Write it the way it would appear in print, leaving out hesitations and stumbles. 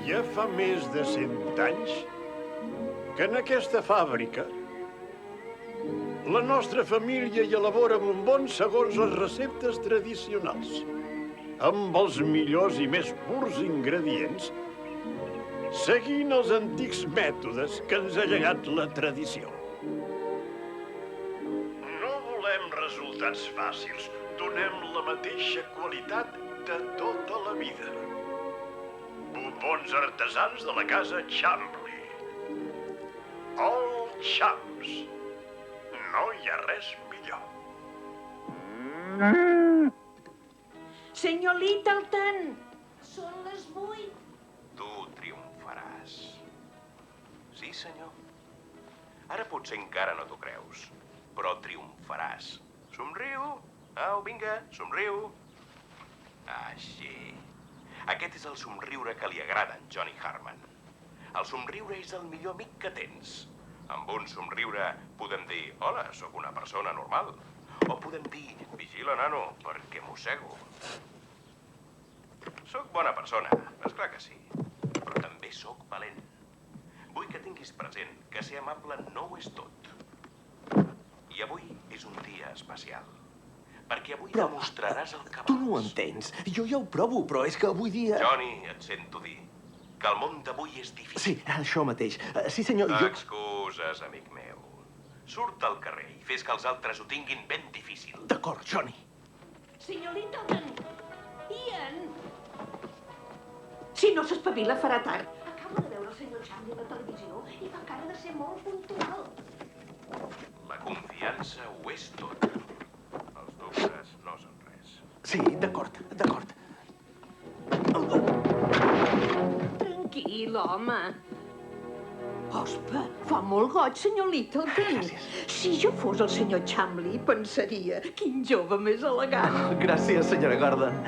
Ja fa més de 100 anys que en aquesta fàbrica la nostra família hi elabora bombons segons les receptes tradicionals, amb els millors i més purs ingredients, seguint els antics mètodes que ens ha llegat la tradició. No volem resultats fàcils, donem la mateixa qualitat de tota la vida. Bombons artesans de la casa Chambly. All Champs. No hi ha res millor. Senyor Littleton, són les 8. Tu triomfaràs. Sí, senyor. Ara potser encara no t'ho creus, però triomfaràs. Somriu. Au, vinga, somriu. Així. Aquest és el somriure que li agrada a en Johnny Hartman. El somriure és el millor amic que tens. Amb un somriure podem dir, hola, sóc una persona normal. O podem dir, vigila, nano, perquè mossego. Sóc bona persona, esclar que sí. Però també sóc valent. Vull que tinguis present que ser amable no ho és tot. I avui és un dia especial. Perquè avui demostraràs el que vols. Tu no ho entens. Jo ja ho provo, però és que avui dia... Johnny, et sento dir que el món d'avui és difícil. Sí, això mateix. Sí, senyor, jo... Excuses, amic meu. Surt al carrer i fes que els altres ho tinguin ben difícil. D'acord, Johnny. Senyor Littleton, Ian. Si no s'espavila, farà tard. Acabo de veure el senyor Chambly a la televisió i fa cara de ser molt puntual. La confiança ho és tot. Els dubtes no són res. Sí, d'acord, d'acord. Tranquil, home. Ospa, fa molt goig, senyor Littleton. Gràcies. Si jo fos el senyor Chambly, pensaria, quin jove més elegant. Gràcies, senyora Gordon.